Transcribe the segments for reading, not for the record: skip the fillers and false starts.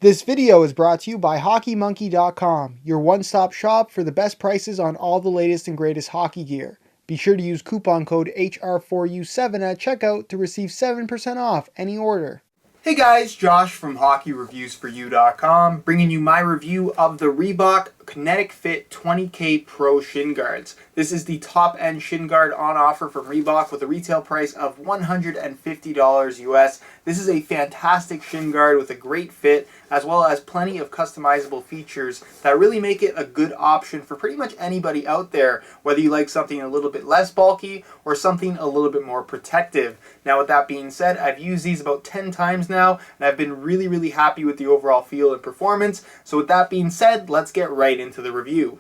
This video is brought to you by HockeyMonkey.com, your one-stop shop for the best prices on all the latest and greatest hockey gear. Be sure to use coupon code HR4U7 at checkout to receive 7% off any order. Hey guys, Josh from HockeyReviewsForYou.com, bringing you my review of the Reebok Kinetic Fit 20K Pro Shin Guards. This is the top-end shin guard on offer from Reebok with a retail price of $150 US. This is a fantastic shin guard with a great fit, as well as plenty of customizable features that really make it a good option for pretty much anybody out there, whether you like something a little bit less bulky or something a little bit more protective. Now, with that being said, I've used these about 10 times now, and I've been really happy with the overall feel and performance. So with that being said, let's get right into the review.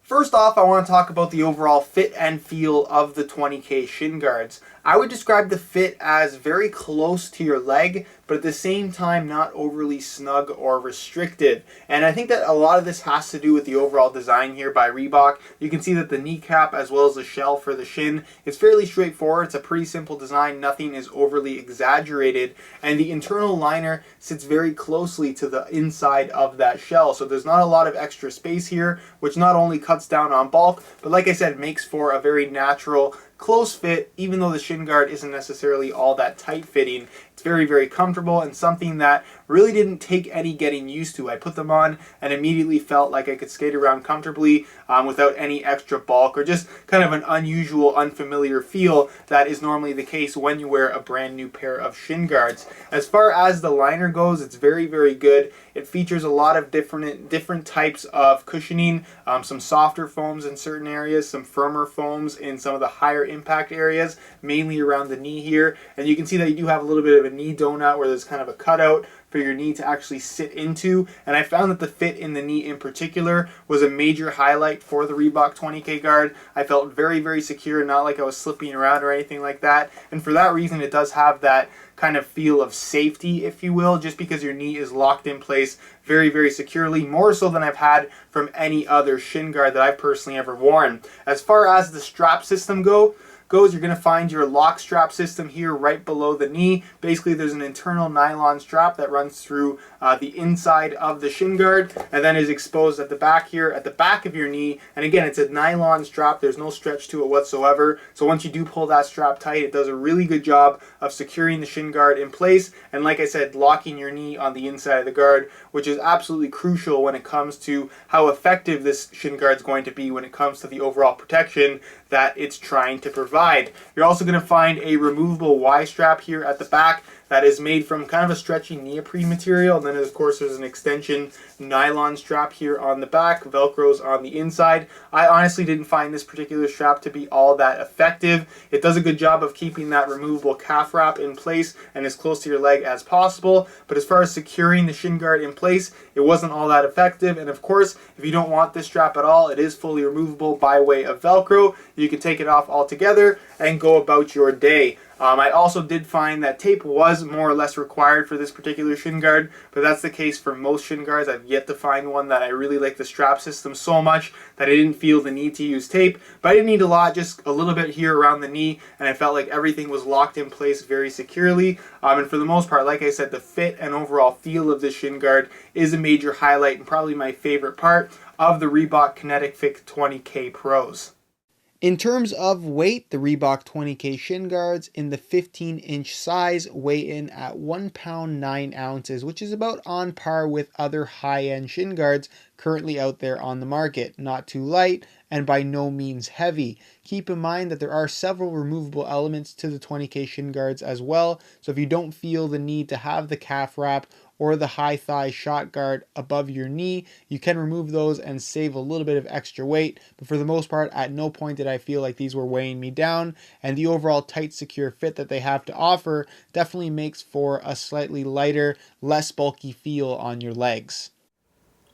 First off, I want to talk about the overall fit and feel of the 20K shin guards. I would describe the fit as very close to your leg, but at the same time not overly snug or restricted. And I think that a lot of this has to do with the overall design here by Reebok. You can see that the kneecap as well as the shell for the shin is fairly straightforward. It's a pretty simple design. Nothing is overly exaggerated. And the internal liner sits very closely to the inside of that shell. So there's not a lot of extra space here, which not only cuts down on bulk, but like I said, makes for a very natural, close fit. Even though the shin guard isn't necessarily all that tight fitting, it's very comfortable and something that really didn't take any getting used to. I put them on and immediately felt like I could skate around comfortably without any extra bulk or just kind of an unusual, unfamiliar feel that is normally the case when you wear a brand new pair of shin guards. As far as the liner goes, it's very good. It features a lot of different types of cushioning, some softer foams in certain areas, some firmer foams in some of the higher impact areas, mainly around the knee here. And you can see that you do have a little bit of a knee donut where there's kind of a cutout for your knee to actually sit into. And I found that the fit in the knee in particular was a major highlight for the Reebok 20K guard. I felt very secure, not like I was slipping around or anything like that. And for that reason, it does have that kind of feel of safety, if you will, just because your knee is locked in place very securely, more so than I've had from any other shin guard that I've personally ever worn. As far as the strap system goes, you're going to find your lock strap system here right below the knee. Basically, there's an internal nylon strap that runs through the inside of the shin guard and then is exposed at the back here, at the back of your knee. And again, it's a nylon strap. There's no stretch to it whatsoever. So once you do pull that strap tight, it does a really good job of securing the shin guard in place. And like I said, locking your knee on the inside of the guard, which is absolutely crucial when it comes to how effective this shin guard is going to be when it comes to the overall protection that it's trying to provide. You're also going to find a removable Y strap here at the back that is made from kind of a stretchy neoprene material. And then of course there's an extension nylon strap here on the back, Velcro's on the inside. I honestly didn't find this particular strap to be all that effective. It does a good job of keeping that removable calf wrap in place and as close to your leg as possible. But as far as securing the shin guard in place, it wasn't all that effective. And of course, if you don't want this strap at all, it is fully removable by way of Velcro. You can take it off altogether and go about your day. I also did find that tape was more or less required for this particular shin guard, but that's the case for most shin guards. I've yet to find one that I really like the strap system so much that I didn't feel the need to use tape. But I didn't need a lot, just a little bit here around the knee, and I felt like everything was locked in place very securely. And for the most part, like I said, the fit and overall feel of this shin guard is a major highlight and probably my favorite part of the Reebok Kinetic Fit 20K Pros. In terms of weight, the Reebok 20K shin guards in the 15-inch size weigh in at 1 pound 9 ounces, which is about on par with other high-end shin guards currently out there on the market. Not too light and by no means heavy. Keep in mind that there are several removable elements to the 20K shin guards as well, so if you don't feel the need to have the calf wrap or the high thigh shot guard above your knee, you can remove those and save a little bit of extra weight. But for the most part, at no point did I feel like these were weighing me down, and the overall tight, secure fit that they have to offer definitely makes for a slightly lighter, less bulky feel on your legs.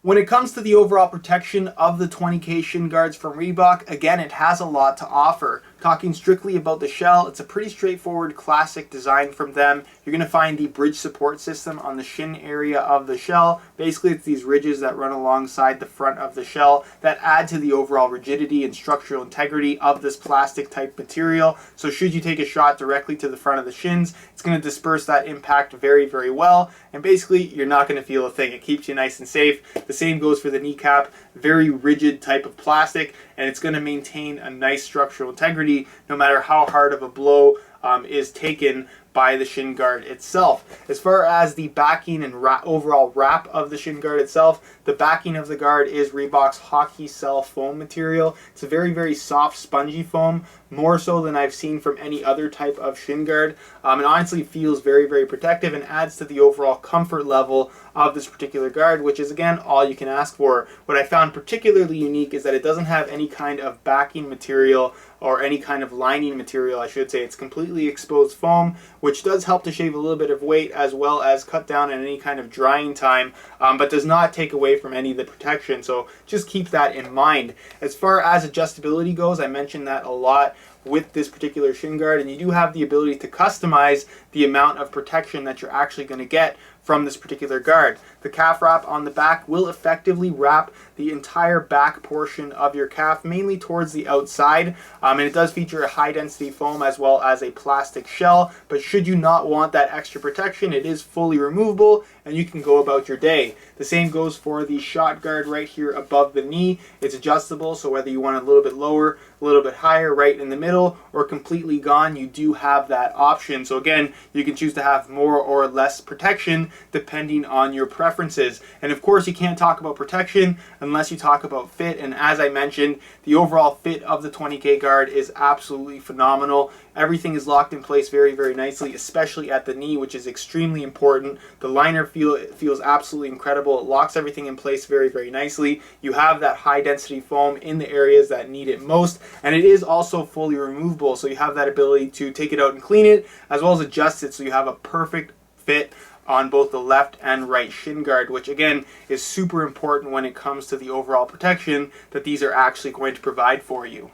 When it comes to the overall protection of the 20K shin guards from Reebok, again, it has a lot to offer. Talking strictly about the shell, it's a pretty straightforward classic design from them. You're going to find the bridge support system on the shin area of the shell. Basically, it's these ridges that run alongside the front of the shell that add to the overall rigidity and structural integrity of this plastic type material. So should you take a shot directly to the front of the shins, it's going to disperse that impact very, very well. And basically, you're not going to feel a thing. It keeps you nice and safe. The same goes for the kneecap. Very rigid type of plastic, and it's going to maintain a nice structural integrity no matter how hard of a blow is taken by the shin guard itself. As far as the backing and overall wrap of the shin guard itself, the backing of the guard is Reebok's Hockey Cell foam material. It's a very, very soft, spongy foam, more so than I've seen from any other type of shin guard. It honestly feels very, very protective and adds to the overall comfort level of this particular guard, which is, again, all you can ask for. What I found particularly unique is that it doesn't have any kind of backing material or any kind of lining material, I should say. It's completely exposed foam, which does help to shave a little bit of weight as well as cut down on any kind of drying time, but does not take away from any of the protection. So just keep that in mind. As far as adjustability goes, I mentioned that a lot with this particular shin guard, and you do have the ability to customize the amount of protection that you're actually going to get from this particular guard. The calf wrap on the back will effectively wrap the entire back portion of your calf, mainly towards the outside, and it does feature a high density foam as well as a plastic shell, but should you not want that extra protection, it is fully removable and you can go about your day. The same goes for the shot guard right here above the knee. It's adjustable, so whether you want it a little bit lower, a little bit higher, right in the middle, or completely gone, you do have that option. So again, you can choose to have more or less protection depending on your preferences. And of course, you can't talk about protection unless you talk about fit. And as I mentioned, the overall fit of the 20K guard is absolutely phenomenal. Everything is locked in place very, very nicely, especially at the knee, which is extremely important. The liner feels absolutely incredible. It locks everything in place very, very nicely. You have that high density foam in the areas that need it most, and it is also fully removable, so you have that ability to take it out and clean it, as well as adjust it so you have a perfect fit on both the left and right shin guard, which again is super important when it comes to the overall protection that these are actually going to provide for you.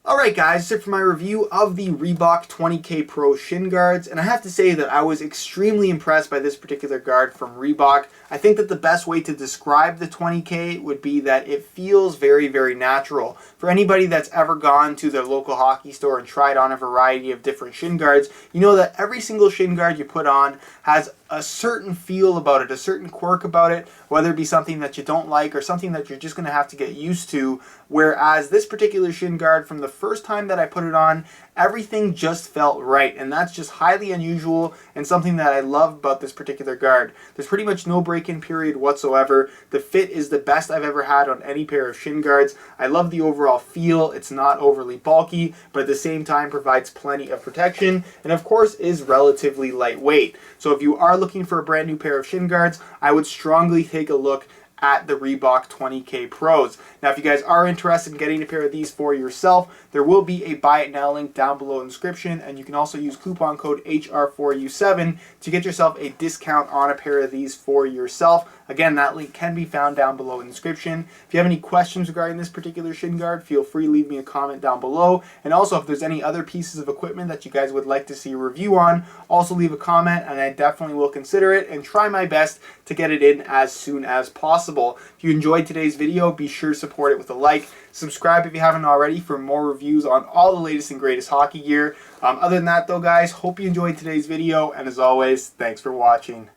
Alright guys, that's it for my review of the Reebok 20K Pro shin guards, and I have to say that I was extremely impressed by this particular guard from Reebok. I think that the best way to describe the 20K would be that it feels very, very natural. For anybody that's ever gone to their local hockey store and tried on a variety of different shin guards, you know that every single shin guard you put on has a certain feel about it, a certain quirk about it, whether it be something that you don't like or something that you're just going to have to get used to. Whereas this particular shin guard, from the first time that I put it on, everything just felt right, and that's just highly unusual and something that I love about this particular guard. There's pretty much no break-in period whatsoever. The fit is the best I've ever had on any pair of shin guards. I love the overall feel. It's not overly bulky, but at the same time provides plenty of protection, and of course is relatively lightweight. So if you are looking for a brand new pair of shin guards, I would strongly take a look at the Reebok 20K Pros. Now, if you guys are interested in getting a pair of these for yourself, there will be a buy it now link down below in the description, and you can also use coupon code HR4U7 to get yourself a discount on a pair of these for yourself. Again, that link can be found down below in the description. If you have any questions regarding this particular shin guard, feel free to leave me a comment down below. And also, if there's any other pieces of equipment that you guys would like to see a review on, also leave a comment, and I definitely will consider it and try my best to get it in as soon as possible. If you enjoyed today's video, be sure to support it with a like. Subscribe if you haven't already for more reviews on all the latest and greatest hockey gear. Other than that though, guys, hope you enjoyed today's video, and as always, thanks for watching.